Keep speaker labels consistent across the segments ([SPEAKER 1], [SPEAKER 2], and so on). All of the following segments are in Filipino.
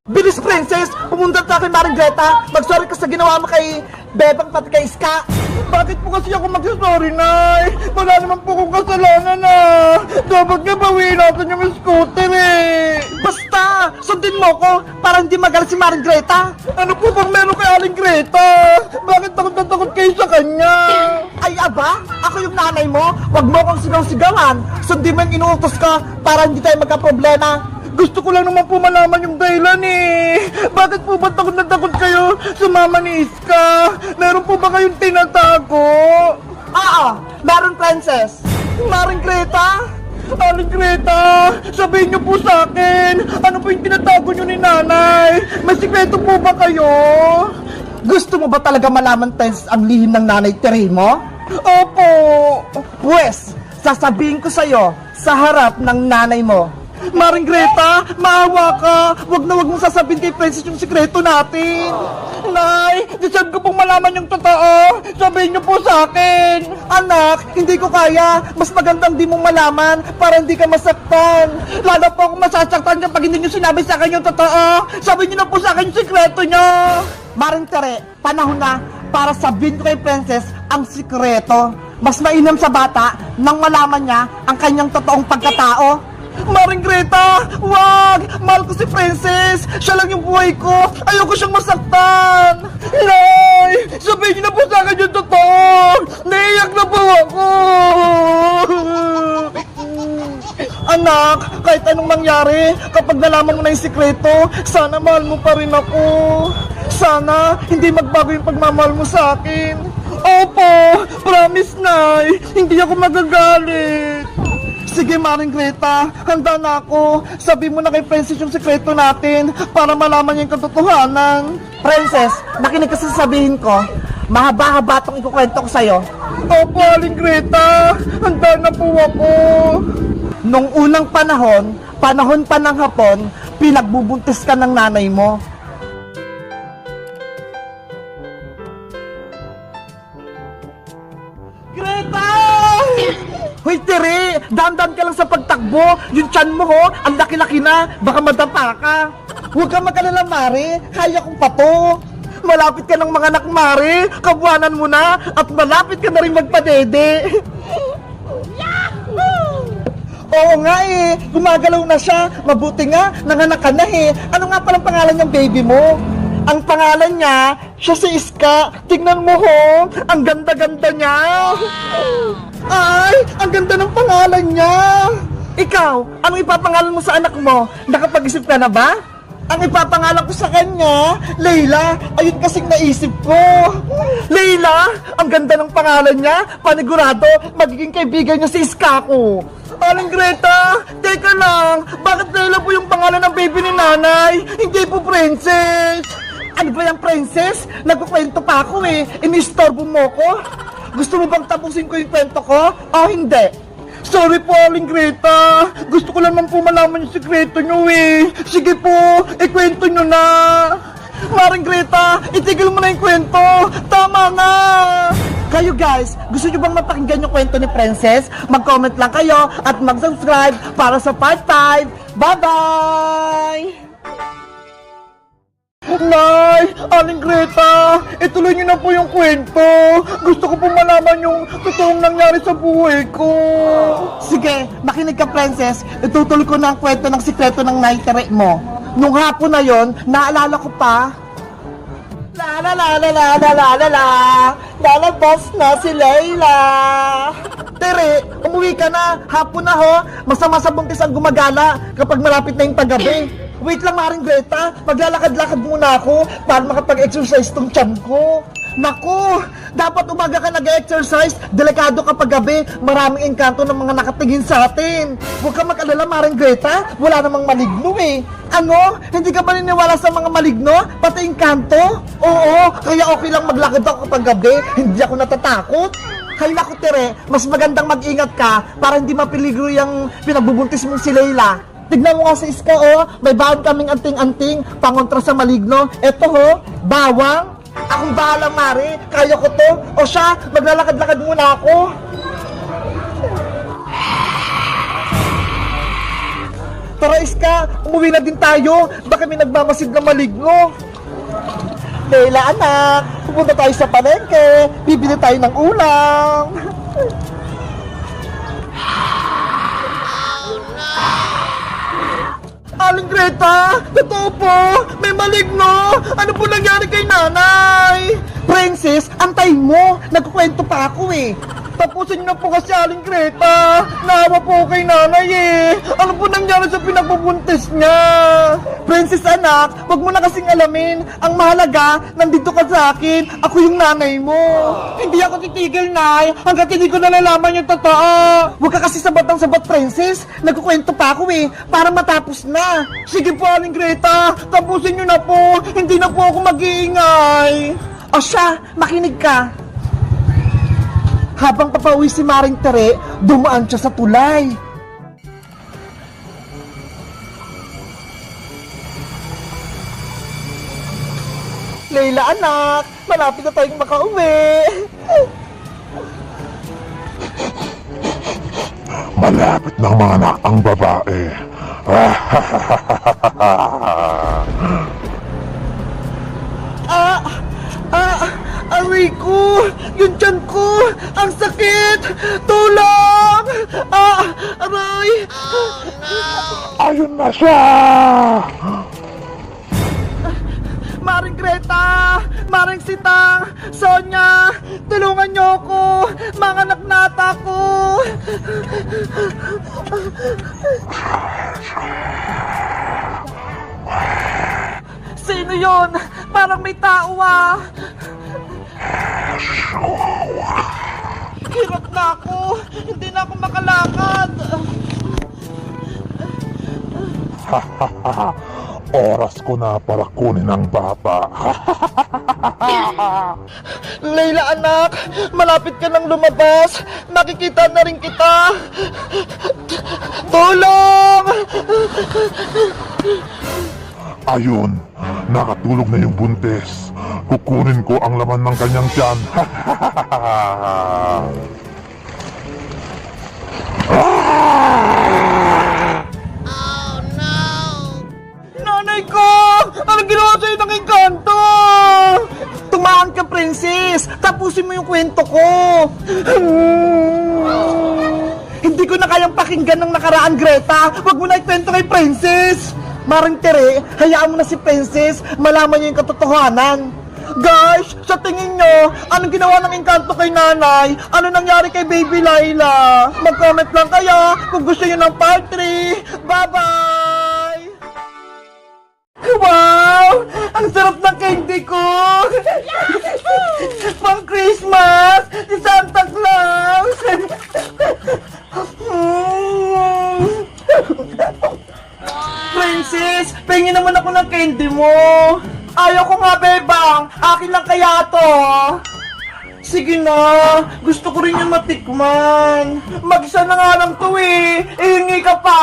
[SPEAKER 1] Bilis, princess! Pumunta ka kay Maring Greta! Mag-sorry ka sa ginawa mo kay Bebang pati kay Iska! Bakit po kasi ako mag-sorry, Nay? Wala naman po kong kasalanan, Dapat nga bawiin natin yung scooter, Basta! Sundin mo ko para hindi magalit si Maring Greta! Ano po bang meron kay Aling Greta? Bakit takot na takot kayo sa kanya? Ay, aba? Ako yung nanay mo? Huwag mo akong sigaw-sigawan! Sundin mo yung inuutos ka para hindi tayo magka-problema! Gusto ko lang naman po malaman yung dahilan, Bakit po ba takot na takot kayo sa mama ni Iska? Meron po ba kayong tinatago? Oo, meron, princess. Maring Greta? Aling Greta, sabihin niyo po sa akin, ano po yung tinatago niyo ni nanay? May sikreto po ba kayo? Gusto mo ba talaga malaman, princess, ang lihim ng nanay Tere mo? Opo. Pwes, sasabihin ko sa'yo sa harap ng nanay mo. Maring Greta, maawa ka. Wag mong sasabihin kay Princess yung sikreto natin. Nay, deserve ko pong malaman yung totoo. Sabihin niyo po sa akin. Anak, hindi ko kaya. Mas magandang di mong malaman para hindi ka masaktan. Lalo po akong masasaktan kapag hindi niyo sinabi sa akin yung totoo. Sabihin niyo na po sa akin yung sikreto niyo. Maring Tere, panahon na para sabihin ko kay Princess ang sikreto. Mas mainam sa bata nang malaman niya ang kanyang totoong pagkatao. Maring Greta, wag! Mahal ko si Princess! Siya lang yung buhay ko! Ayoko siyang masaktan! Nay! Sabihin niyo na po sa akin yung totoo! Naiyak na po ako! Anak, kahit anong mangyari, kapag nalaman mo na yung sikreto, sana mahal mo pa rin ako. Sana hindi magbago yung pagmamahal mo sa akin. Opo! Promise, Nay! Hindi ako magagalit! Sige, Maring Greta, handa na ako. Sabi mo na kay Princess yung sekreto natin para malaman niya yung katotohanan. Princess, nakinig ka sa sasabihin ko. Mahaba-haba itong ikukwento ko sa'yo. Opo, Aling Greta, handa na po ako. Nung unang panahon pa ng hapon, pinagbubuntis ka ng nanay mo. Greta! Hoy, Tere! Dandan ka lang sa pagtakbo! Yung tiyan mo, ang laki-laki na! Baka madapa ka! Huwag ka mag-alala, Mare! Kaya kong pato! Malapit ka ng mga anak, Mare! Kabuanan mo na! At malapit ka na rin magpadede! Oo nga gumagalaw na siya! Mabuti nga, nanganak ka na Ano nga palang pangalan ng baby mo? Ang pangalan niya, siya si Iska. Tignan mo ang ganda-ganda niya. Ay, ang ganda ng pangalan niya. Ikaw, anong ipapangalan mo sa anak mo? Nakapag-isip ka na ba? Ang ipapangalan ko sa kanya, Leila. Ayun kasing naisip ko. Leila, ang ganda ng pangalan niya. Panigurado, magiging kaibigan niya si Iska ko. Aling Greta, teka lang. Bakit Leila po yung pangalan ng baby ni nanay? Hindi po Princess. Ano ba yung Princess? Nagkukwento pa ako Inistorbo mo ko? Gusto mo bang tapusin ko yung kwento ko? O hindi? Sorry po, Aling Greta. Gusto ko naman po malaman yung sikreto nyo Sige po, ikwento nyo na. Maring Greta, itigil mo na yung kwento. Tama na. Kayo guys, gusto nyo bang mapakinggan yung kwento ni Princess? Mag-comment lang kayo at mag-subscribe para sa part 5. Bye-bye! Nay! Aling Greta! Ituloy niyo na po yung kwento! Gusto ko po malaman yung totoong nangyari sa buhay ko! Sige, makinig ka, Princess. Itutuloy ko na ang kwento ng sikreto ng Tere mo. Nung hapon na yon, naalala ko pa. La la la la la la la la la! Lalabas na si Leila! Tere, umuwi ka na! Hapon na Masama sa buntis ang gumagala kapag malapit na yung paggabi. Wait lang, Maring Greta. Maglalakad-lakad muna ako para makapag-exercise tong tiyan ko. Naku, dapat umaga ka nag-exercise. Delikado kapag gabi. Maraming engkanto ng mga nakatingin sa atin. Huwag ka mag-alala, Maring Greta. Wala namang maligno Ano? Hindi ka ba niniwala sa mga maligno? Pati engkanto? Oo, kaya okay lang maglakad ako kapag gabi. Hindi ako natatakot. Hay naku, Tere, mas magandang mag-ingat ka para hindi mapeligro yung pinagbubuntis mong si Leila. Tignan mo nga sa Iska, may baon kaming anting-anting, pangontra sa maligno. Eto, bawang. Akong bahala, Mare. Kaya ko to. O siya, maglalakad-lakad muna ako. Tara Iska, umuwi na din tayo. Baka may nagmamasid na maligno. Leila anak, pupunta tayo sa palengke. Bibili tayo ng ulam. Aling Greta, totoo po, may maligno. Ano po nangyari kay nanay? Princess, antayin mo. Nagkukwento pa ako eh. Tapusin niyo na po kasi Aling Greta. Naawa po kay nanay eh. Ano po nangyari sa pinagpupuntis niya? Princess anak, wag mo na kasing alamin. Ang mahalaga, nandito ka sa akin. Ako yung nanay mo. Hindi ako titigil, Nay, hanggat hindi ko nalalaman yung totoo. Huwag ka kasi sabat Princess. Nagkukwento pa ako eh, para matapos na. Sige po Aling Greta, tapusin niyo na po. Hindi na po ako mag-iingay. O siya, makinig ka. Habang papauwi si Maring Tere, dumaan siya sa tulay. Leila anak, malapit na tayong makauwi.
[SPEAKER 2] Malapit ng mga anak ang babae.
[SPEAKER 1] Aray ko! Yung tiyan ko! Ang sakit! Tulong! Aray!
[SPEAKER 2] Ayun na siya!
[SPEAKER 1] Maring Greta! Maring Sitang! Sonya! Tulungan niyo ako! Mga naknata ko! Sino yon? Parang may tao ah! Hirap na ako! Hindi na ako makalakad!
[SPEAKER 2] Oras ko na para kunin ang bata.
[SPEAKER 1] Leila anak, malapit ka nang lumabas. Nakikita na rin kita. Tulong!
[SPEAKER 2] Ayun, nakatulog na yung buntis. Kukunin ko ang laman ng kanyang tiyan.
[SPEAKER 1] Nanay ko! Anong ginawa sa'yo ng engkanto? Tumaan ka, Princess! Tapusin mo yung kwento ko! Hindi ko na kayang pakinggan ng nakaraan, Greta! Huwag mo na ikwento kay Princess! Maring Tere, hayaan mo na si Princess, malaman niya yung katotohanan. Guys, sa tingin nyo, anong ginawa ng engkanto kay nanay? Ano nangyari kay baby Laila? Mag-comment lang kayo kung gusto nyo ng part 3. Bye-bye! Wow! Ang sarap ng candy ko! Pang Christmas! Si Santa Claus! Princess, pengin naman ako ng candy mo! Ayaw ko nga, Bebang! Akin lang kaya to! Sige na! Gusto ko rin yung matikman! Mag-isa na nga lang to eh! Ihingi ka pa!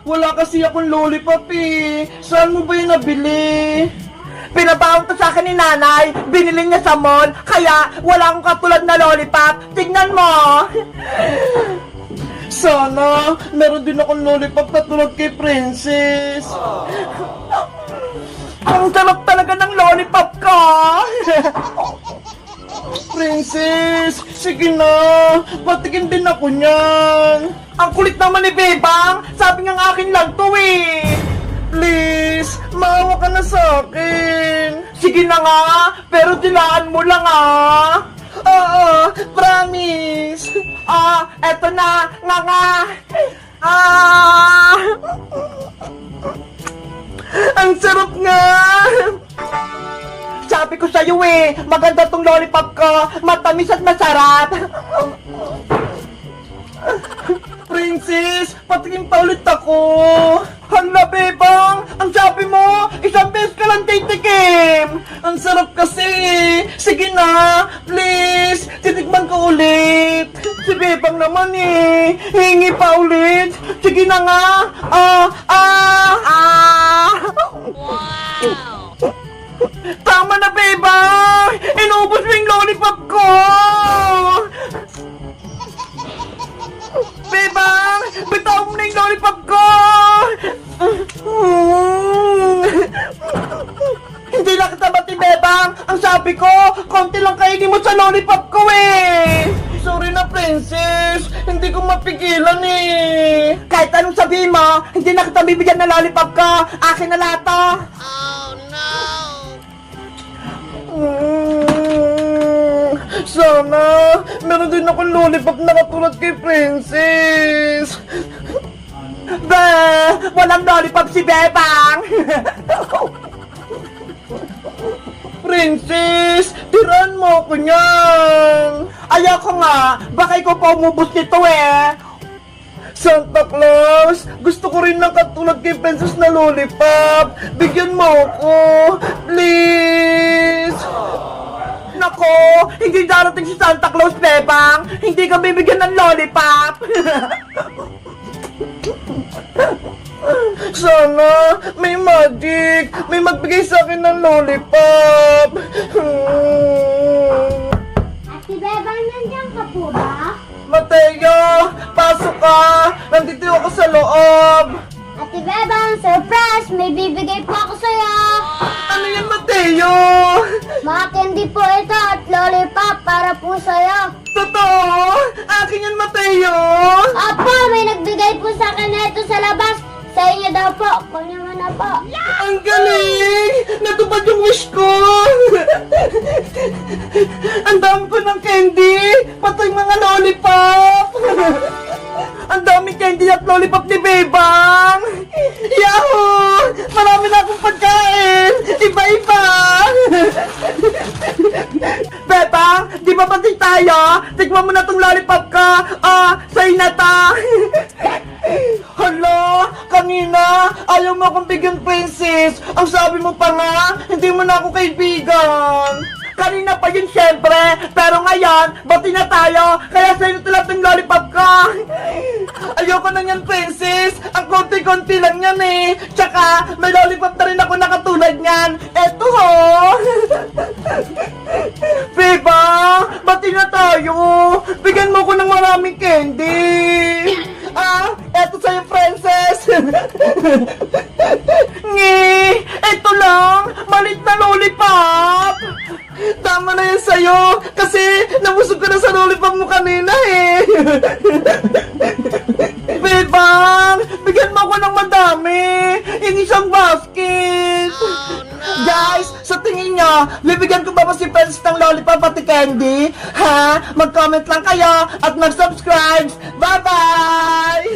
[SPEAKER 1] Wala kasi akong lollipop eh! Saan mo ba yung nabili? Pinabaon to sa akin ni nanay! Binili niya sa mall! Kaya wala akong katulad na lollipop! Tignan mo! Sana meron din akong lollipop na tulad kay Princess! Ang sarap talaga ng lollipop ko! Princess, sige na, patikin din ako niyan. Ang kulit naman ni Bebang, sabi nga akin lang to eh. Please, maawa ka na sa akin. Sige na nga, pero dilaan mo lang ah. Oo, promise. Eto na, nga. Ang sarap nga. Sabi ko sa'yo eh, maganda tong lollipop ko, matamis at masarap. Princess, patingin pa ulit ako. Hala, Bebang, ang sabi mo, isang beses ka lang titikim. Ang sarap kasi. Sige na, please, titikman ko ulit. Si Bebang naman eh, hingi pa ulit. Sige na nga. Tama na, Bebang! Inubos mo yung lollipop ko! Bebang! Bitaw mo na yung lollipop ko! Sabi ko, konti lang kainin mo sa lollipop ko eh! Sorry na, princess. Hindi ko mapigilan eh. Kahit anong sabihin mo, hindi na kita bibigyan ng lollipop ko. Akin na lahat to. Sana, meron din akong lollipop na katulad kay princess. Be, walang lollipop si Bebang. Princess, tiran mo ko niyan. Ayoko nga, baka ikaw pa umubos nito eh. Santa Claus, gusto ko rin ng katulad kay Princess na lollipop. Bigyan mo ako, please. Nako, hindi darating si Santa Claus, Bebang. Hindi ka bibigyan ng lollipop. Sana may magic, may magbigay sa akin ng lollipop.
[SPEAKER 3] Ate Bebang, nandiyan ka po ba?
[SPEAKER 1] Mateo, pasok ka. Nandito ako sa loob.
[SPEAKER 3] Ate Bebang, surprise! May bibigay po ako sa'yo!
[SPEAKER 1] Ano yan, Mateo?
[SPEAKER 3] Mga candy po ito at lollipop para po sa'yo.
[SPEAKER 1] Totoo? Akin yan, Mateo.
[SPEAKER 3] Opo, may nagbigay po sa akin na ito sa labas. Sa inyo daw po. Kunin mo na po.
[SPEAKER 1] Ang galing! Natupad yung wish ko! Ang dami ko ng candy! Pati mga lollipop! Ang daming candy at lollipop ni Bebang! Yahoo! Marami na akong pagkain! Iba-iba! Bebang, di ba pati tayo? Tikman mo na tong lollipop ka! Sa'yo na ta! Hala, kanina, ayaw mo akong bigyan, princess. Ang sabi mo pa nga, hindi mo na ako kaibigan. Kanina pa yun, syempre. Pero ngayon, bati na tayo. Kaya sa'yo na ng lollipop ka. Ayoko na yan, princess. Ang konti-konti lang yan eh. Tsaka, may lollipop na rin ako na katulad niyan. Eto ho. Beba, bati na tayo. Bigyan mo ko ng maraming candy. Eto sa'yo, princess. Ngi, eto lang. Malit na lollipop. Tama na yan sa'yo. Kasi, nabusog ka na sa lollipop mo kanina eh. Bebang, bigyan mo ako ng madami. Yung isang basket. Guys, sa tingin nyo, bibigyan ko ba si Princess ng lollipop pati candy? Ha? Mag-comment lang kayo at mag-subscribe. Bye-bye!